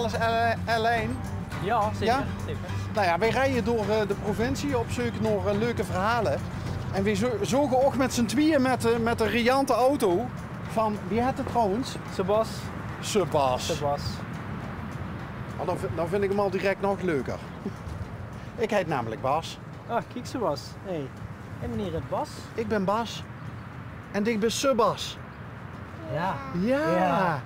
wel eens L1? Ja, zeker. Ja? Zeker. Nou ja, wij rijden door de provincie op zoek naar leuke verhalen. En we zogen ook met z'n tweeën met een riante auto van, wie had het trouwens? Sebas. Sebas. Oh, dan vind ik hem al direct nog leuker. Ik heet namelijk Bas. Ah, kijk Sebas. Hey. En meneer het Bas? Ik ben Bas. En ik ben Sebas. Ja. Ja.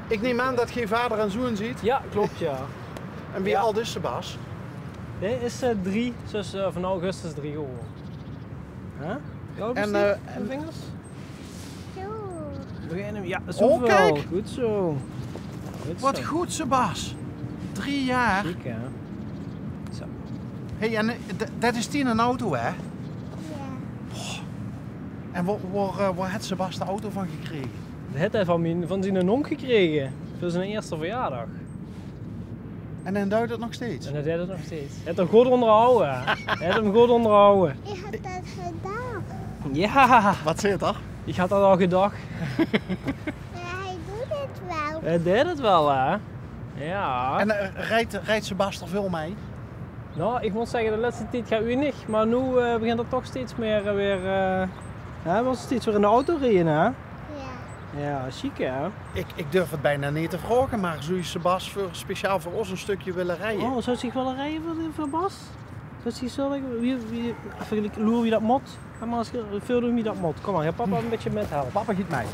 Ik neem aan dat je vader en zoon ziet. Ja, klopt ja. En wie al dus Sebas? Nee, is 3, dus van augustus 3 geworden. Huh? Ja, En vingers? Zo. Beginnen, ja, Oh, zoveel. kijk. Goed zo. Wat zo. goed, Sebas. 3 jaar. Ziek, hè? Zo. Hey, en dat is Tien een auto, hè? Ja. En waar heeft Sebas de auto van gekregen? Dat heeft hij van zijn honk gekregen. Voor zijn eerste verjaardag. En dan duidt het nog steeds. En dat deed het nog steeds. Hij heeft hem goed onderhouden. Hij heeft hem goed onderhouden. Je had dat gedaan. Ja, Wat zit er? ik had dat al gedacht. Ja, hij doet het wel. Hij deed het wel, hè? Ja. En rijdt Sebas er veel mee? Nou, ik moet zeggen, de laatste tijd gaat weinig. Maar nu begint er toch steeds meer weer... we was steeds weer in de auto rijden, hè? Ja. Ja, chic, hè? Ik durf het bijna niet te vragen, maar zou je Sebas speciaal voor ons een stukje willen rijden? Oh, zou zich wel rijden voor Bas? Zou zich zo even loer wie dat mot? Ga maar eens veel doen wie dat mot. Kom maar, ga papa een beetje met helpen. Papa giet mij.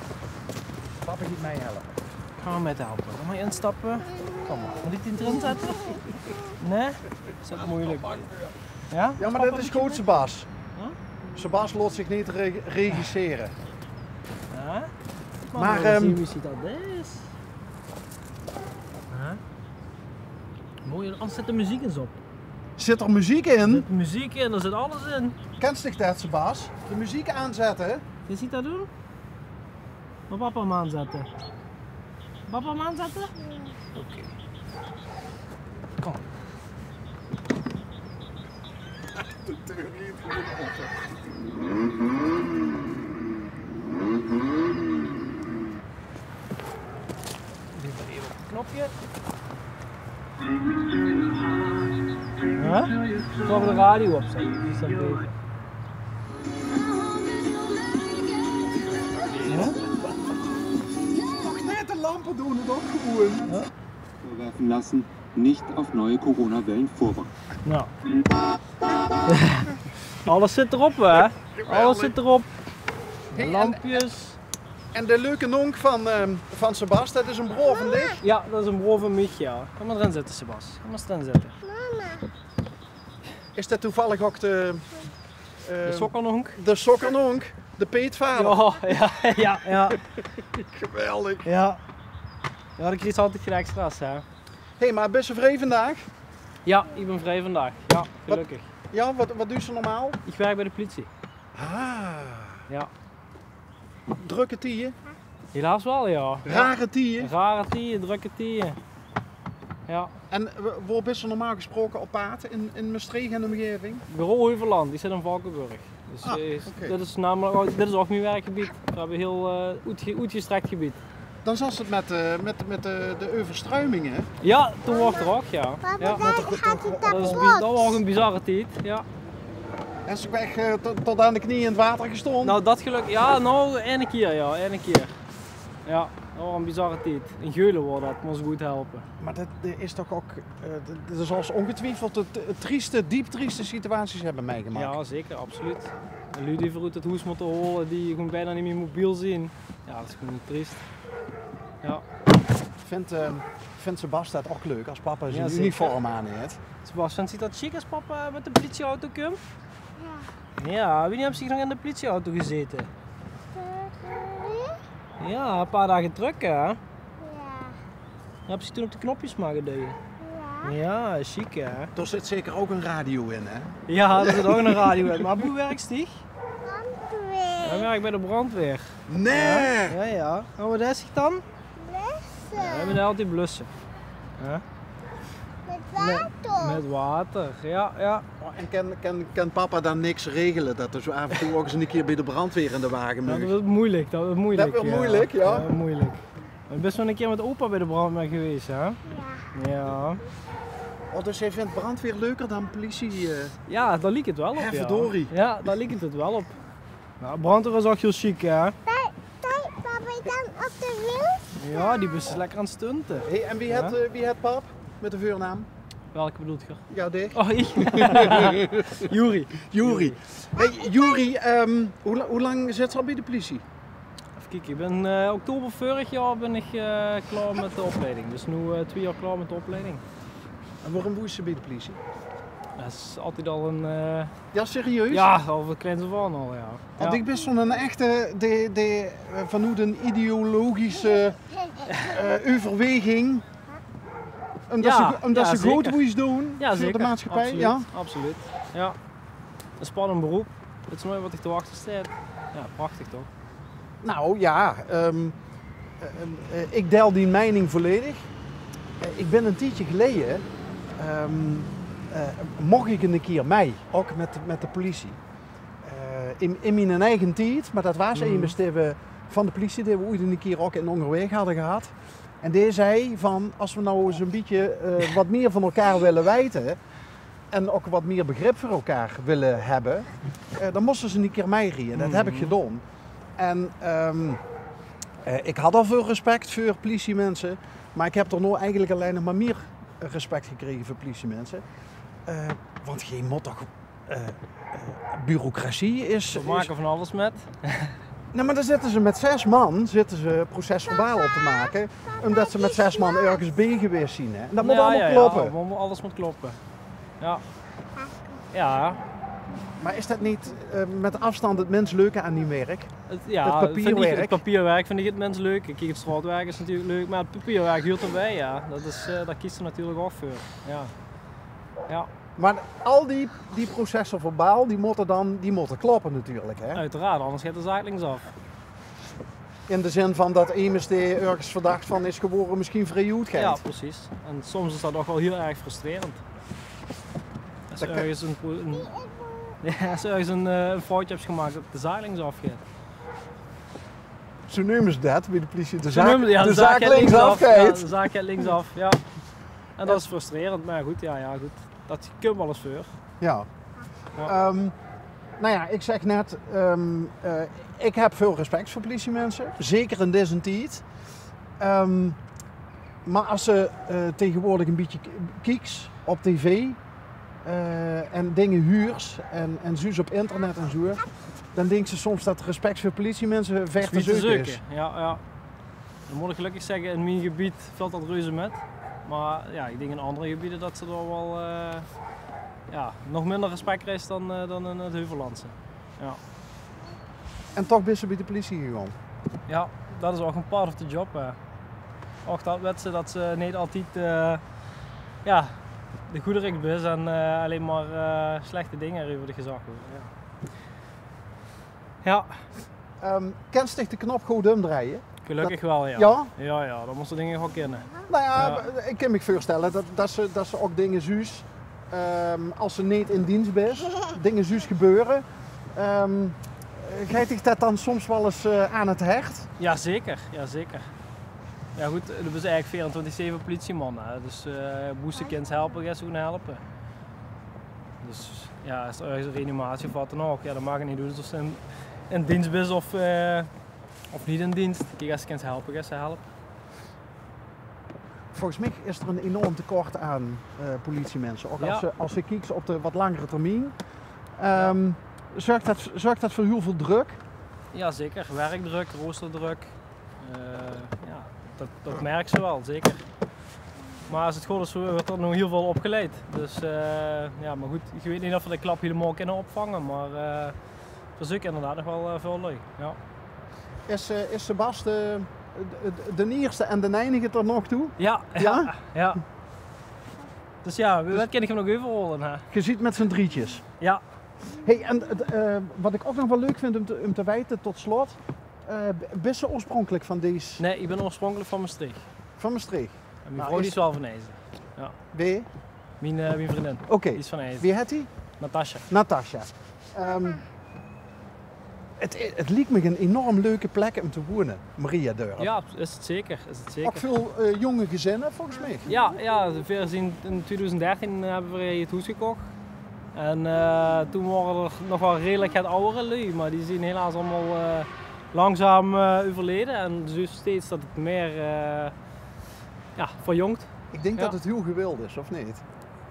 Papa giet mij helpen. Ga maar met helpen. Kom maar instappen. Kom maar. Moet ik die erin zetten? Nee? Is dat moeilijk? Ja? Ja, maar dat is goed, Sebas. Huh? Sebas laat zich niet regisseren. Ja? Maar, we zien wie dat is. Huh? Mooi, anders zit de muziek eens op. Zit er muziek Er in? zit muziek in, er zit alles in. Kent zich dat, Sebas? De muziek aanzetten. Je ziet dat doen? Of papa hem aanzetten? Papa hem aanzetten? Oké. Kom. De theorie Even op het knopje. Huh? Ik zal de radio opzetten, die is dan beter. Ja? Nog net de lampen doen het ook gewoon. Vorwerfen lassen, nicht auf neue Corona-Wellen vorbereiten. Nou. Alles zit erop, hè? Alles zit erop. Hey, Lampjes. En de leuke nonk van Sebas, dat is een broer van dich. Ja, dat is een broer van mij, ja. Ga maar erin zitten, Sebas. Ga maar erin zitten. Mama. Is dat toevallig ook De sokkernonk. de sokkernonk? De peetvader? Ja. Geweldig. Ja, dan krijg je altijd geen extra stress, hè? Hé, maar ben je vrij vandaag? Ja, ik ben vrij vandaag. Ja, gelukkig. Ja, wat doe je normaal? Ik werk bij de politie. Ah, Ja. drukke tieën, Helaas wel, ja. rare tieën. Rare tieën, drukke tieën. Ja. En waar ben je normaal gesproken op paard in Maastricht en de omgeving? Bureau Heuveland, die zit in Valkenburg. Dus oké. dit is namelijk, dit is ook mijn werkgebied. We hebben een heel uitgestrekt gebied. Dan zat het met de overstromingen. Ja, toen was er ook, ja. Papa, Ja, daar gaat het dat was kapot. ook een bizarre tijd, ja. En ze weg tot aan de knieën in het water gestonden. Nou, dat geluk, ja, nou, ene keer, ja, ene keer. Ja, dat was een bizarre tijd. In Geulen wordt dat, moest goed helpen. Maar dat is toch ook, dat zal ongetwijfeld diep trieste situaties hebben meegemaakt. Ja, zeker, absoluut. En Lu die vooruit het hoes moeten horen, die gewoon bijna niet meer mobiel zien. Ja, dat is gewoon triest. Ja. Vindt Sebas dat ook leuk als papa zijn Ja, zeker. uniform aan heeft? Sebastian, ziet dat chic als papa met de politieauto komt? Ja. Ja, wie heeft zich nog in de politieauto gezeten? Sorry. Ja, een paar dagen terug, hè? Ja. Heb je toen op de knopjes maar gedaan? Ja. Ja, chic, hè? Er zit zeker ook een radio in, hè? Ja, er zit ook een radio in. Maar hoe werkt die? Brandweer. Hij werkt bij de brandweer. Nee! Ja. En wat is hij dan? Ja, we hebben altijd blussen. Ja? Met water. Met water, ja. En kan papa dan niks regelen? Dat er zo af en toe ook eens een keer bij de brandweer in de wagen Ja, moet? dat wordt moeilijk, Dat wordt moeilijk, ja. moeilijk. Je bent wel een keer met opa bij de brandweer geweest, hè? Ja. Ja. Oh, dus jij vindt brandweer leuker dan politie? Ja, daar liep het wel op. Hè, Ja, verdorie. ja daar liep het wel op. Nou, brandweer is ook heel chic, hè? Kijk, papa dan op de wiel? Ja, die is lekker aan het stunten. Hey, en wie het pap met de vuurnaam? Welke bedoelt je? Ja, dicht. Oh, ik. Juri. Juri. Hey, Juri, hoe lang zit ze al bij de politie? Even kijken, ik ben oktober vorig jaar ben ik klaar met de opleiding. Dus nu 2 jaar klaar met de opleiding. En waarom moest ze bij de politie? Dat is altijd al een... Ja, serieus? Ja, al van kleins af aan al, ja. Want Ja. ik ben zo'n echte, vanuit een ideologische overweging. Omdat ze zeker. goed iets doen Ja, voor zeker. de maatschappij. Absoluut, Ja? absoluut. Ja. Een spannend beroep. Het is nooit wat ik te wachten staat. Ja, prachtig toch? Nou ja, ik deel die mening volledig. Ik ben een tijdje geleden, mocht ik een keer mee, ook met de politie. In mijn eigen tijd, maar dat was een we van de politie die we ooit een keer ook in Ongerweg hadden gehad. En die zei van, als we nou eens een beetje wat meer van elkaar willen weten en ook wat meer begrip voor elkaar willen hebben, dan moesten ze een keer meerijden. Dat heb ik gedaan. En ik had al veel respect voor politiemensen, maar ik heb er nou eigenlijk alleen nog maar meer respect gekregen voor politiemensen. Want je moet toch... bureaucratie is... We maken van alles met. Nou, maar dan zitten ze met 6 man procesverbaal op te maken, omdat ze met 6 man ergens bij geweest zijn. Hè? En dat moet allemaal kloppen. Ja, alles moet kloppen. Ja. Ja. Maar is dat niet met afstand het minst leuke aan die werk? Het papierwerk. Het papierwerk vind ik het mens leuk. Kijk, het straatwerk is natuurlijk leuk, maar het papierwerk huurt erbij, ja. Daar kiest ze natuurlijk ook voor. Ja. Ja. Maar al die processen verbaal, die moeten kloppen natuurlijk. Hè? Uiteraard, anders gaat de zaak linksaf. In de zin van dat iemand die ergens verdacht van is geworden misschien vrij goed gaat. Ja, precies. En soms is dat ook wel heel erg frustrerend. Als je ergens een foutje hebt gemaakt dat de zaak linksaf gaat. Zo noemen ze dat bij de politie. De Zo noemen- ja, de zaak gaat linksaf Ja, gaat. de zaak gaat linksaf, ja. En dat is frustrerend, maar goed, ja, goed. Dat kun wel eens voor. Ja. Ja. Nou ja, ik zeg net, ik heb veel respect voor politiemensen, zeker in deze tijd. Maar als ze tegenwoordig een beetje kieks op tv en dingen huurs en zo's op internet en zo, dan denken ze soms dat respect voor politiemensen ver te zoeken is. Ja, ja. Dan moet ik gelukkig zeggen, in mijn gebied valt dat reuze met. Maar ja, ik denk in andere gebieden dat ze er wel nog minder respect krijgt dan in het Heuvellandse. Ja. En toch ben ze bij de politie gegaan. Ja, dat is ook een part of the job. Hè. Ook dat weet ze dat ze niet altijd de goederik is en alleen maar slechte dingen over de gezag worden. Ja. Ken je de knop goed omdraaien? Gelukkig wel, ja. Ja? Ja, dan moesten dingen gewoon kennen. Nou ja, ik kan me voorstellen dat ze ook dingen zuus, als ze niet in dienst is, dingen zuus gebeuren. Geeft zich dat dan soms wel eens aan het hecht? Ja, zeker. Ja, zeker. Ja goed, er is eigenlijk 24/7 politieman. Hè. Dus moest de kind helpen, ga ze ook helpen. Dus ja, als er ergens een reanimatie of wat dan ook, ja, dat mag het niet doen. Dus of ze in dienst is of niet in dienst. Kijk, als ze kind helpen, ga ze helpen. Volgens mij is er een enorm tekort aan politiemensen. Ook Ja. als je kijkt op de wat langere termijn. Zorgt dat voor heel veel druk? Ja, zeker. Werkdruk, roosterdruk. Dat merken ze wel, zeker. Maar als het goed is, wordt er nog heel veel opgeleid. Dus maar goed, je weet niet of we de klap helemaal kunnen opvangen, maar voor zoek inderdaad nog wel veel leuk. Ja. Is Sebas de eerste en de enige tot nog toe? Ja, Ja? ja. Dus ja, dat kan ik hem nog even rollen. Hè. Je ziet met z'n drietjes. Ja. Hey, en wat ik ook nog wel leuk vind om te weten tot slot. Ben je oorspronkelijk van deze? Nee, ik ben oorspronkelijk van Maastricht. Van Maastricht? En mijn vrouw die is wel van IJzen. Ja. Wie? Mijn vriendin. Oké. Die is van IJzen. Wie heet die? Natasja. Natasja. het lijkt me een enorm leuke plek om te wonen, Mariadorp. Ja, is het zeker. Ook veel jonge gezinnen volgens mij. Ja, in 2013 hebben we het huis gekocht. En toen waren er nog wel redelijk het oudere lui, maar die zijn helaas allemaal langzaam overleden. En dus steeds dat het meer verjongt. Ik denk dat het heel gewild is, of niet?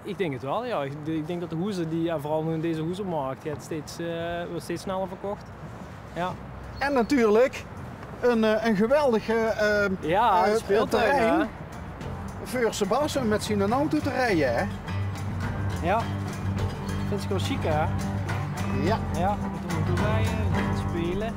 Ik denk het wel, ja. Ik denk dat de hoezen, vooral nu in deze hoezenmarkt, wordt steeds sneller verkocht. Ja. En natuurlijk een geweldige speeltuin. terrein voor Sebastian met zijn auto te rijden. Hè? Ja, dat vind ik wel chic, hè? Ja. Ja, om te rijden, om te spelen.